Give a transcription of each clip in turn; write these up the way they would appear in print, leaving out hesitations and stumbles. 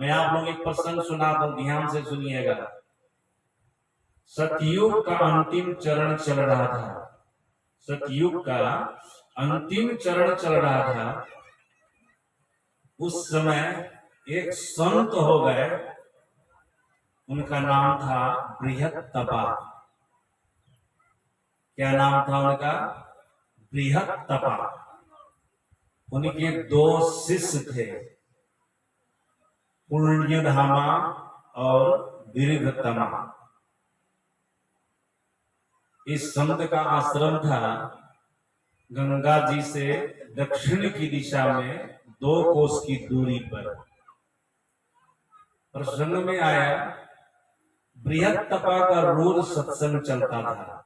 मैं आप लोग एक प्रसंग सुना दूं, ध्यान से सुनिएगा। सतयुग का अंतिम चरण चल रहा था। सतयुग का अंतिम चरण चल रहा था। उस समय एक संत हो गए, उनका नाम था बृहत्तपा। क्या नाम था उनका? बृहत्तपा। उनके दो शिष्य थे, पुण्यधामा और दीर्घतमा। इस संत का आश्रम था गंगा जी से दक्षिण की दिशा में 2 कोस की दूरी पर। प्रसंग में आया, बृहत्तपा का रोज सत्संग चलता था,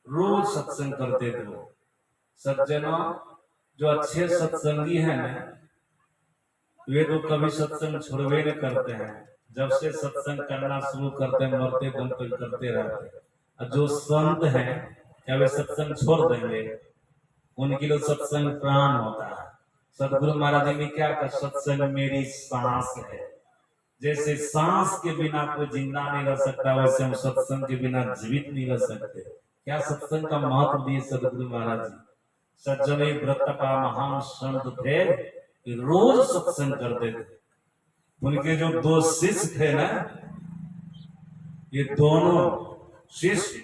रोज सत्संग करते थे वो। सज्जनों, जो अच्छे सत्संगी हैं ना, वे तो कभी सत्संग छोड़वे न करते हैं। जब से सत्संग करना शुरू करते हैं, मरते दम तक करते रहते हैं। और जो संत हैं, क्या वे सत्संग छोड़ देंगे? उनके लिए सत्संग प्राण होता है। सतगुरु महाराज जी ने क्या कहा? सत्संग मेरी सांस है। जैसे सांस के बिना कोई जिंदा नहीं रह सकता, वैसे हम सत्संग के बिना जीवित नहीं रह सकते। क्या सत्संग का महत्व दिए सतगुरु महाराज जी। सज्जन बृहत्तपा महान संत थे, रोज सत्संग करते थे। उनके जो 2 शिष्य थे ना, ये दोनों शिष्य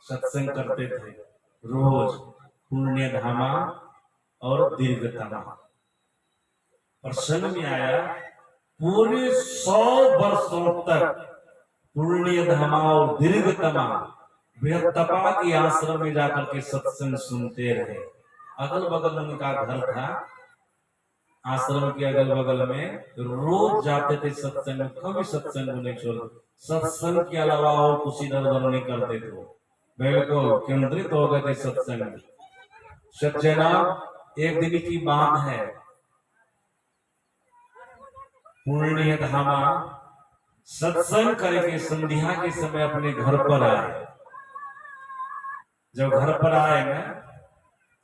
सत्संग करते थे रोज, पुण्यधामा और दीर्घतमा। प्रसंग में आया, पूरे 100 वर्षों तक पुण्यधामा और दीर्घतमा बृहत्तपा के आश्रम में जाकर के सत्संग सुनते रहे। अगल बगल उनका घर था, आश्रम के अगल बगल में रोज जाते थे सत्संग। कभी सत्संग नहीं छोड़ते। सत्संग के अलावा और कुछ इधर उधर नहीं करते थे, बिल्कुल केंद्रित हो गए थे सत्संग में। सज्जना, एक दिन की बात है, पुण्यधामा सत्संग करके संध्या के समय अपने घर पर आए। जब घर पर आए ना,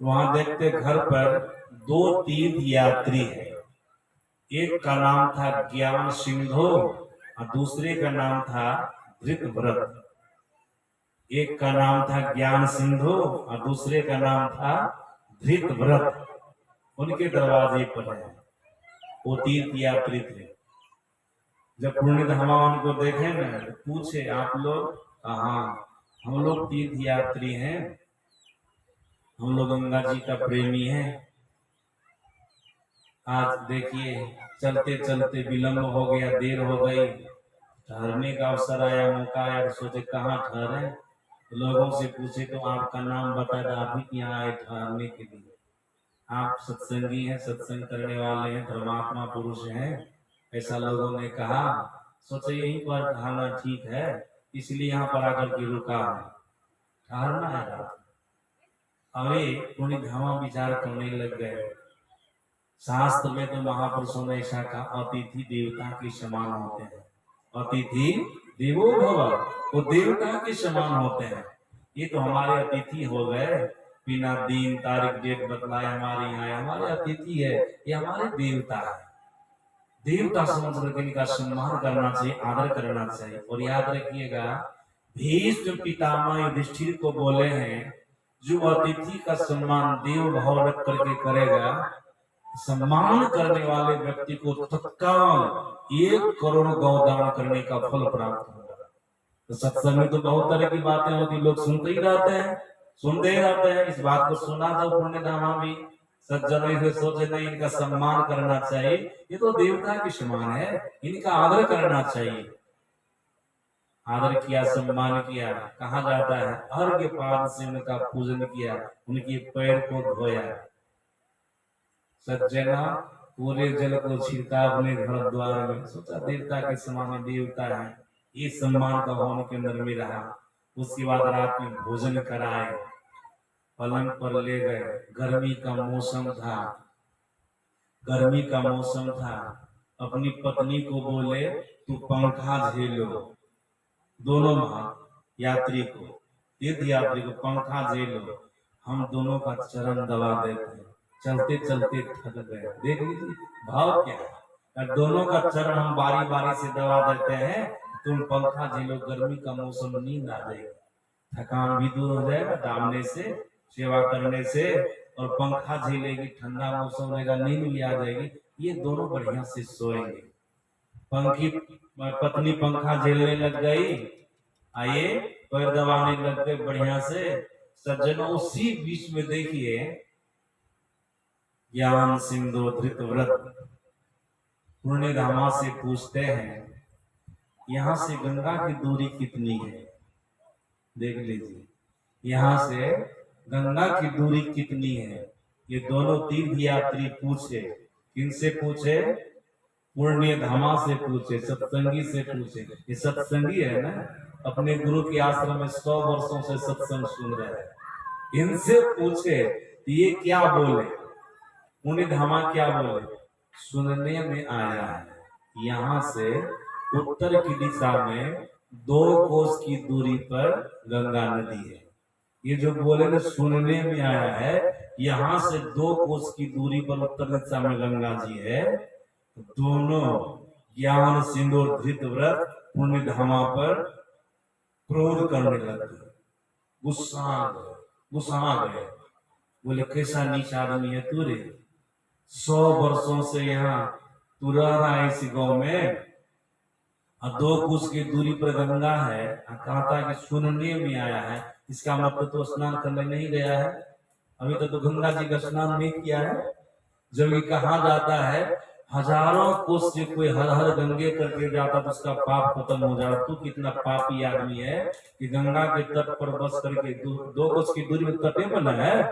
वहां देखते घर पर 2 तीर्थ यात्री है। एक का नाम था ज्ञान सिंधु और दूसरे का नाम था धृतव्रत। एक का नाम था ज्ञान सिंधु और दूसरे का नाम था धृतव्रत। उनके दरवाजे पर है, वो तीर्थ यात्री थे। जब पुण्यधामा उनको देखे ना, तो पूछे, आप लोग कहाँ? हम लोग तीर्थ यात्री हैं, हम लोग गंगा जी का प्रेमी हैं। आज देखिए चलते चलते विलंब हो गया, देर हो गई, ठहरने का अवसर आया, मौका आया, तो सोचे कहाँ ठहरे। तो लोगों से पूछे तो आपका नाम बताया, आप ही यहाँ आए ठहरने के लिए। आप सत्संगी हैं, सत्संग करने वाले हैं, धर्मात्मा पुरुष हैं, ऐसा लोगों ने कहा। सोचे यहीं पर ठहरना ठीक है, इसलिए यहाँ पर आकर के रुका है, ठहरना है रात। अरे पुण्यधामा विचार करने लग गए। शास्त्र में तो महापुरुषों ने ऐसा कहा, अतिथि देवता के समान होते हैं। अतिथि देवो भव, वो देवता के समान होते हैं। ये तो हमारे अतिथि हो गए, बिना दिन तारीख डेट बतलाए हमारे यहाँ आए, हमारे अतिथि है, ये हमारे देवता है। देवता समझ करके इनका सम्मान करना चाहिए, आदर करना चाहिए। और याद रखिएगा, भीष्म पितामह युधिष्ठिर को बोले हैं, जो अतिथि का सम्मान देव भाव रख करके करेगा, सम्मान करने वाले व्यक्ति को तत्काल 1 करोड़ गौदान करने का फल प्राप्त होगा। तो सत्संग में तो बहुत तरह की बातें होती, लोग सुनते ही रहते हैं, सुनते ही रहते हैं। इस बात को सुना था पुण्यधामा भी। सज्जनों से सोचे नहीं, इनका सम्मान करना चाहिए, ये तो देवता के समान है, इनका आदर करना चाहिए। आदर किया, सम्मान किया। कहा जाता है, अर्घ्य पाद से उनका पूजन किया, उनके पैर को धोया। सज्जना, पूरे जल को छिड़का अपने घर द्वार में। सोचा देवता के समान देवता है, ये सम्मान का भाव उनके अंदर में रहा। उसके बाद रात में भोजन कराए, पलंग पर ले गए। गर्मी का मौसम था, गर्मी का मौसम था। अपनी पत्नी को बोले, तू पंखा झेलो। दोनों यात्री को, तीर्थ यात्री को पंखा झेलो, हम दोनों का चरण दबा देते हैं। चलते चलते थक गए। देख लीजिए भाव क्या है। और दोनों का चरण हम बारी बारी से दबा देते हैं, तुम पंखा झेलो, गर्मी का मौसम, नींद आ जाएगी, थकान भी दूर हो जाएगा दामने से, सेवा करने से, और पंखा झेलेगी, ठंडा मौसम रहेगा, नींद भी आ जाएगी। ये दोनों बढ़िया से सोएंगे। पंखी पत्नी पंखा झेलने लग गई, आइए पैर दबाने लग गए बढ़िया से। सज्जनों उसी बीच में देखिए ज्ञान सिंधु धृतव्रत पुण्यधामा से पूछते हैं यहाँ से गंगा की दूरी कितनी है। देख लीजिए यहाँ से गंगा की दूरी कितनी है। ये दोनों तीर्थ यात्री पूछे, किनसे पूछे? पुण्यधामा से पूछे, सत्संगी से पूछे। ये सत्संगी है ना, अपने गुरु के आश्रम में 100 वर्षों से सत्संग सुन रहे हैं। इनसे पूछे तो ये क्या बोले? पुण्यधामा क्या बोले? सुनने में आया है यहाँ से उत्तर की दिशा में 2 कोस की दूरी पर गंगा नदी है। ये जो बोले ना सुनने में आया है, यहाँ से 2 कोस की दूरी पर उत्तर दिशा में गंगा जी है। दोनों ज्ञान सिंधु धृतव्रत पुण्यधामा पर क्रोध करने लगे, गुस्सा आ गए। बोले कैसा नीच आदमी है तू रे, 100 वर्षों से यहाँ तू रह रहा है इस गांव में, और 2 कोस की दूरी पर गंगा है, कहता है कि सुनने में आया है। इसका मतलब तो स्नान करने नहीं गया है, अभी तो गंगा जी का स्नान नहीं किया है। जब ये कहा जाता है हजारों कोस से कोई हर हर गंगे करके जाता तो उसका पाप खत्म हो जाता। तू कितना पापी आदमी है कि गंगा के तट पर बस करके 2 कोस की दूरी में तटे बना है,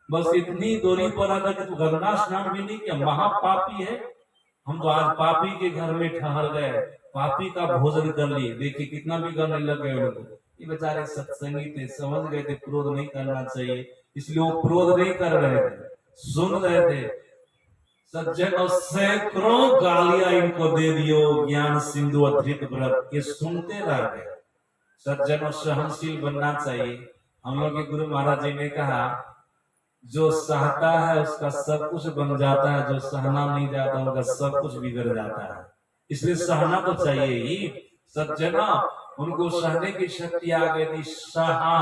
बस इतनी दूरी पर आकर के तू गंगा स्नान भी नहीं किया, महापापी है। हम तो आज पापी के घर में ठहर गए, पापी का भोजन कर लिए। देखिए कितना भी करने लग गए उनको। ये बेचारे सत्संगी थे, समझ गए थे क्रोध नहीं करना चाहिए, इसलिए वो क्रोध नहीं कर रहे थे, सुन रहे थे। सज्जनों सैकड़ों गालियां इनको दे दियो ज्ञान सिंधु धृतव्रत, ये सुनते रह गए। सज्जनों सहनशील बनना चाहिए। हम लोग के गुरु महाराज जी ने कहा जो सहता है उसका सब कुछ बन जाता है, जो सहना नहीं जाता उनका सब कुछ बिगड़ जाता है। इसलिए सहना तो चाहिए ही। सज्जना उनको सहने की शक्ति आ गई थी, सहा।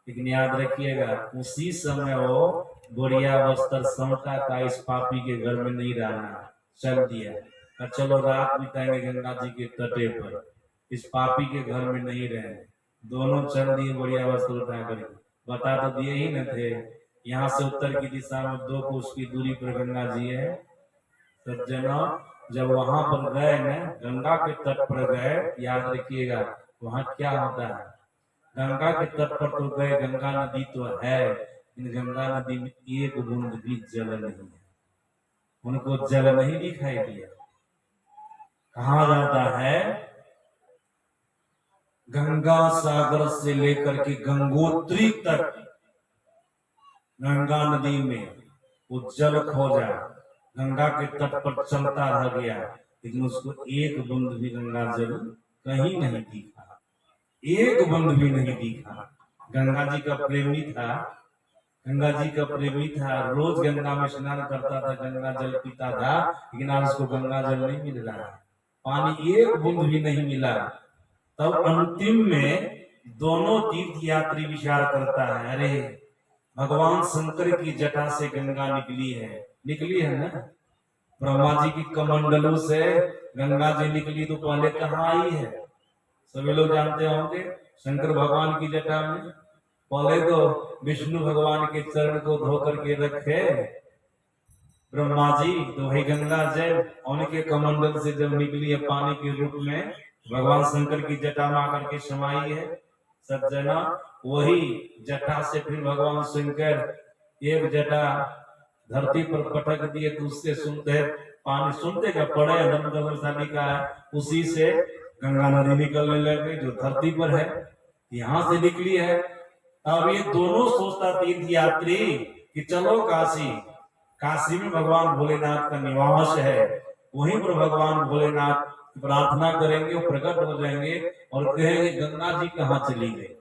लेकिन याद रखिएगा उसी समय वो बोरिया बस्तर समता का इस पापी के घर में नहीं रहना, चल दिया। चलो रात बिताएंगे गंगा जी के तटे पर, इस पापी के घर में नहीं रहे। दोनों चल दिए बोरिया बस्तर उठा कर। बता तो दिए ही न थे यहाँ से उत्तर की दिशा में 2 कोस की दूरी पर गंगा जी है। सज्जना जब वहां पर गए न, गंगा के तट पर गए, याद रखिएगा वहां क्या होता है। गंगा के तट पर तो गए, गंगा नदी तो है, लेकिन गंगा नदी में एक बूंद भी जल नहीं है। उनको जल नहीं दिखाई दिया। कहा जाता है गंगा सागर से लेकर के गंगोत्री तक गंगा नदी में वो जल खोजा, गंगा के तट पर चलता रह गया, लेकिन उसको एक बूंद भी गंगा जल कहीं नहीं दिखा, एक बूंद भी नहीं दिखा। गंगा जी का प्रेमी था, गंगा जी का प्रेमी था, रोज गंगा में स्नान करता था, गंगा जल पीता था, लेकिन आज उसको गंगा जल नहीं मिल रहा, पानी एक बूंद भी नहीं मिला। तब अंतिम में दोनों तीर्थ यात्री विचार करता है, अरे भगवान शंकर की जटा से गंगा निकली है ना, ब्रह्मा जी की कमंडलों से गंगा जी निकली तो पहले कहाँ आई है? सभी लोग जानते होंगे शंकर भगवान की जटा में पहले तो विष्णु भगवान के चरण को धो करके रखे ब्रह्मा जी, तो वही गंगा जल उनके कमंडल से जब निकली है पानी के रूप में, भगवान शंकर की जटा में आकर के समाई है। सज्जना वही जटा से फिर भगवान शंकर एक जटा धरती पर पटक दिए, तो उससे सुनते पानी सुनते क्या पड़े दमदम का है, उसी से गंगा नदी निकलने लगे जो धरती पर है, यहाँ से निकली है। अब ये दोनों सोचता तीर्थ यात्री कि चलो काशी में भगवान भोलेनाथ का निवास है, वहीं पर भगवान भोलेनाथ प्रार्थना करेंगे, वो प्रकट हो जाएंगे और कहेंगे गंगा जी कहाँ चली गई।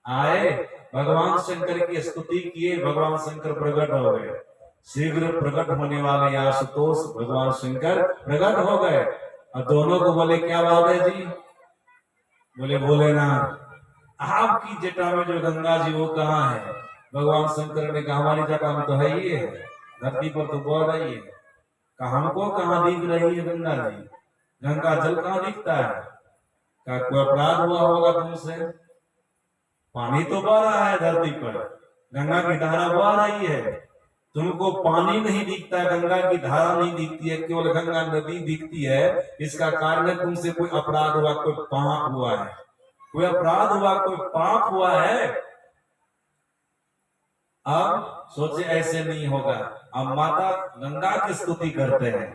आए भगवान शंकर की स्तुति किए, भगवान शंकर प्रकट हो गए। शीघ्र प्रकट होने वाले आशुतोष भगवान शंकर प्रकट हो गए और दोनों को बोले क्या बात है जी? बोले भोलेनाथ आपकी जटा में जो गंगा जी वो कहाँ है? भगवान शंकर ने कहा हमारी जटा में तो है ही है, धरती पर तो बह रही है, हमको कहाँ दिख रही है गंगा जी? गंगा जल कहाँ दिखता है? क्या कोई अपराध हुआ होगा तुमसे? पानी तो बह रहा है धरती पर, गंगा की धारा बह रही है, तुमको पानी नहीं दिखता है, गंगा की धारा नहीं दिखती है, केवल गंगा नदी दिखती है। इसका कारण है तुमसे कोई अपराध हुआ, कोई पाप हुआ है, कोई अपराध हुआ, कोई पाप हुआ है। अब सोचे ऐसे नहीं होगा। अब माता गंगा की स्तुति करते हैं।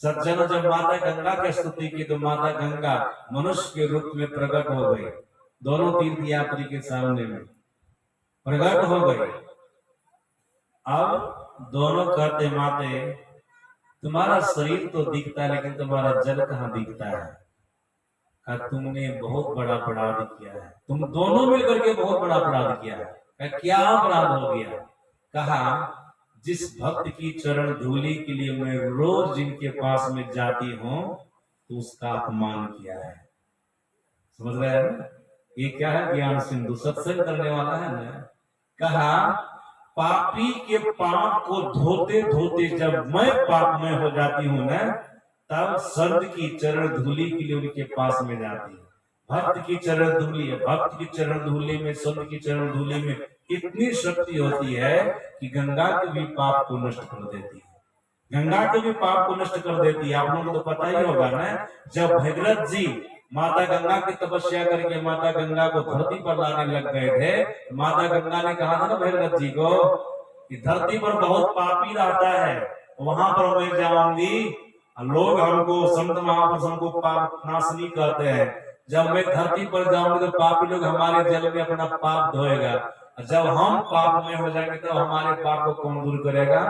सज्जनों जब माता गंगा की स्तुति की तो माता गंगा मनुष्य के रूप में प्रकट हो गई, दोनों तीर्थ यात्री के सामने में प्रकट हो गई। अब दोनों कहते माते तुम्हारा शरीर तो दिखता है लेकिन तुम्हारा जल कहाँ दिखता है? तुमने बहुत बड़ा अपराध किया है, तुम दोनों मिलकर के बहुत बड़ा अपराध किया है। क्या अपराध हो गया? कहा जिस भक्त की चरण धूलि के लिए मैं रोज जिनके पास में जाती हूँ तो उसका अपमान किया है। समझ रहे हैं ना? ये क्या है? ज्ञान सिंधु सत्संग करने वाला है ना। कहा पापी के पाप को धोते धोते जब मैं पाप में हो जाती हूँ ना, तब संत की चरण धूलि के लिए उनके पास में जाती है। भक्त की चरण धूलि है, भक्त की चरण धूलि में, संत की चरण धूलि में इतनी शक्ति होती है कि गंगा के भी पाप को नष्ट कर देती है, गंगा के भी पाप को नष्ट कर देती है। आप लोगों को तो पता ही होगा ना, जब भगीरथ जी माता गंगा की तपस्या करके माता गंगा को धरती पर लाने लग गए थे, माता गंगा ने कहा था ना भगीरथ जी को कि धरती पर बहुत पापी रहता है, वहां पर मैं जाऊंगी, लोग हमको संत महापुरुष हमको पाप नाशनी कहते हैं, जब मैं धरती पर जाऊंगी तो पापी लोग हमारे जल में अपना पाप धोएगा, जब हम पाप में हो जाएंगे तो हमारे पाप को कौन दूर करेगा?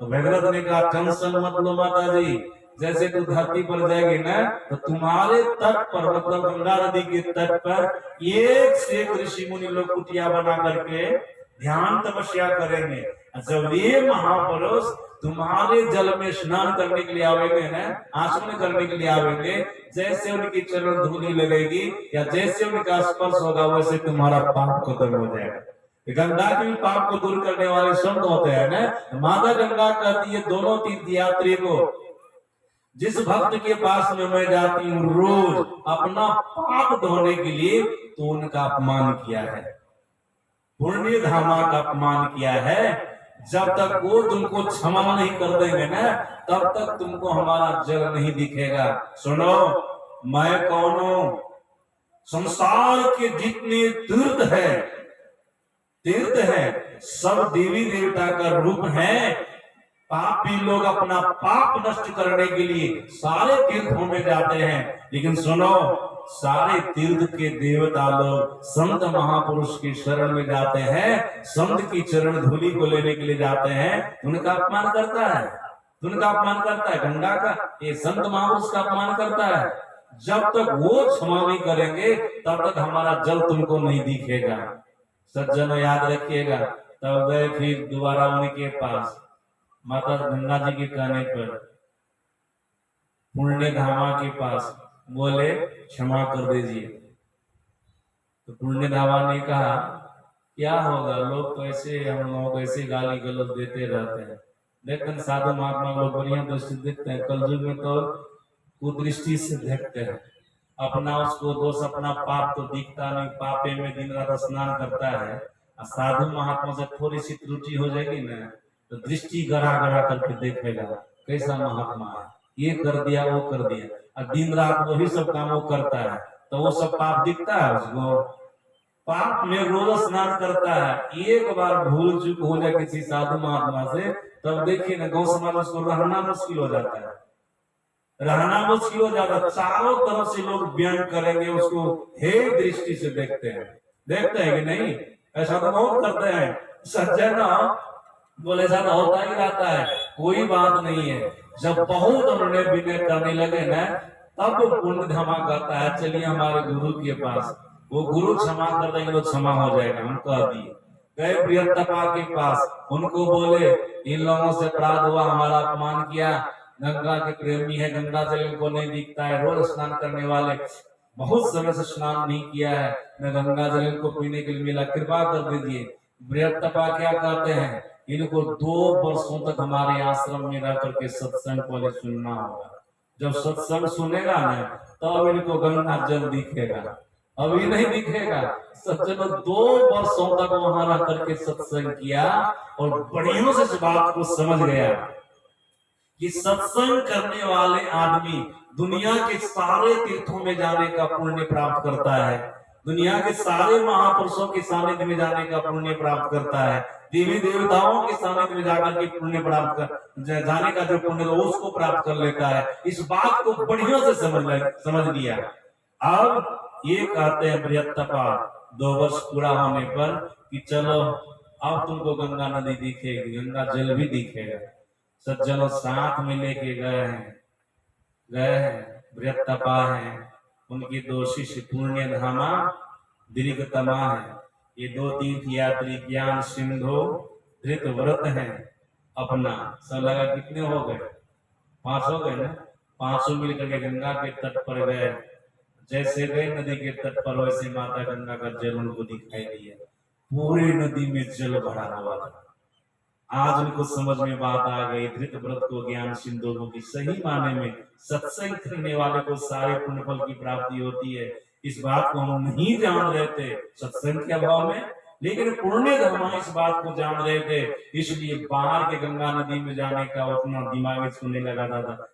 तो भगीरथ ने कहा टेंशन मत लो माता जी, जैसे तू धरती पर जाएगी ना तो तुम्हारे तट पर, मतलब गंगा नदी के तट पर एक से एक ऋषि मुनि लोग कुटिया बना करके ध्यान तपस्या करेंगे। जब ये महापुरुष तुम्हारे जल में स्नान करने के लिए आवेंगे ना, आचमन करने के लिए आवेंगे, जैसे उनकी चरण धूलि लगेगी या जैसे उनका स्पर्श होगा वैसे तुम्हारा पाप खत्म हो जाएगा। गंगा के भी पाप को दूर करने वाले संत होते हैं ना। माता गंगा कहती है दोनों तीर्थ यात्री को, जिस भक्त के पास में मैं जाती हूँ रोज अपना पाप धोने के लिए, तो उनका अपमान किया है, पुण्य धामा का अपमान किया है। जब तक वो तुमको क्षमा नहीं कर देंगे ना, तब तक तुमको हमारा जल नहीं दिखेगा। सुनो, मैं कौन हूं? संसार के जितने तीर्थ है सब देवी देवता का रूप है। पापी लोग अपना पाप नष्ट करने के लिए सारे तीर्थों में जाते हैं, लेकिन सुनो, सारे तीर्थ के देवता लोग संत महापुरुष की शरण में जाते हैं, संत की चरण धूलि को लेने के लिए जाते हैं, उनका अपमान करता है, उनका अपमान करता है, गंगा का, ये संत महापुरुष का अपमान करता है। जब तक वो क्षमा नहीं करेंगे तब तक हमारा जल तुमको नहीं दिखेगा। सज्जनों याद रखिएगा। तब गए फिर दोबारा उनके पास, माता गंगा जी के कहने पर पुण्य धामा के पास, बोले क्षमा कर दीजिए। तो पुण्य धामा ने कहा क्या होगा, लोग तो ऐसे हम लोग ऐसे गाली गलौज देते रहते हैं, लेकिन साधु महात्मा लोग बढ़िया दृष्टि देखते हैं, कलयुग में तो कुदृष्टि से देखते हैं, अपना उसको दोष, अपना पाप तो दिखता नहीं, पापे में दिन रात स्नान करता है। साधु महात्मा से थोड़ी सी त्रुटि हो जाएगी ना तो दृष्टि गड़ा गड़ा करके देखेगा कैसा महात्मा है, ये कर दिया वो कर दिया, और दिन रात वही सब काम वो करता है, तो वो सब पाप दिखता है उसको। पाप में रोज स्नान करता है, एक बार भूल चूक हो जाए किसी साधु महात्मा से, तब देखिए ना गौ समाज उसको रहना मुश्किल हो जाता है, रहना मुश्किल हो जाता है। चारों तरफ से लोग व्यंग करेंगे उसको, हे दृष्टि से देखते हैं कि नहीं? ऐसा तो बहुत करते हैं सज्जन, बोले ऐसा तो होता ही रहता है, कोई बात नहीं है। जब बहुत उन्होंने विनय करने लगे ना, तब पुण्य धामा कहता है चलिए हमारे गुरु के पास, वो गुरु क्षमा कर देंगे तो क्षमा हो जाएगा, हम कह दिए। गए बृहत्तपा के पास, उनको बोले इन लोगों से अपराध हुआ, हमारा अपमान किया, गंगा के प्रेमी है, गंगा जल इनको नहीं दिखता है, रोज स्नान करने वाले, बहुत समय से स्नान नहीं किया है, न गंगा जल इनको पीने के लिए मिला, कृपा कर दीजिए। बृहत्तपा क्या कहते हैं, इनको 2 वर्षों तक हमारे आश्रम में रह करके सत्संग को सुनना होगा। जब सत्संग सुनेगा ना तब इनको गंगा जल दिखेगा, अभी नहीं दिखेगा। सज्जनों 2 वर्षों तक वहां रह करके सत्संग किया और बढ़ियों से इस बात को समझ गया कि सत्संग करने वाले आदमी दुनिया के सारे तीर्थों में जाने का पुण्य प्राप्त करता है, दुनिया के सारे महापुरुषों के सानिध्य में जाने का पुण्य प्राप्त करता है, देवी देवताओं के सानिध्य में जाकर के पुण्य प्राप्त कर जाने का जो पुण्य वो उसको प्राप्त कर लेता है। इस बात को बढ़िया से समझ लिया। अब ये कहते हैं बृहत्तपा 2 वर्ष पूरा होने पर कि चलो अब तुमको गंगा नदी दिखेगी, गंगा जल भी दिखेगा। सज्जनों साथ में लेके गए हैं बृहत्तपा है, उनकी 2 शिष्य पुण्य धामा दीर्घतमा है। ये 2 तीर्थ यात्री ज्ञान सिंधु धृतव्रत हैं। अपना सब लगा कितने हो गए, 5 हो गए ना, 500 मिलकर के गंगा के तट पर गए। जैसे गए नदी के तट पर वैसे माता गंगा का जल उनको दिखाई दिया, पूरी नदी में जल भरा हुआ था। आज उनको समझ में बात आ गई, धृतव्रत को ज्ञान सिंधु को कि सही माने में सत्संग करने वाले को सारे पुण्य फल की प्राप्ति होती है। इस बात को हम नहीं जान रहे थे सत्संग के अभाव में, लेकिन पुण्य धर्मा इस बात को जान रहे थे, इसलिए बाहर के गंगा नदी में जाने का उतना दिमाग में सुनने लगा था।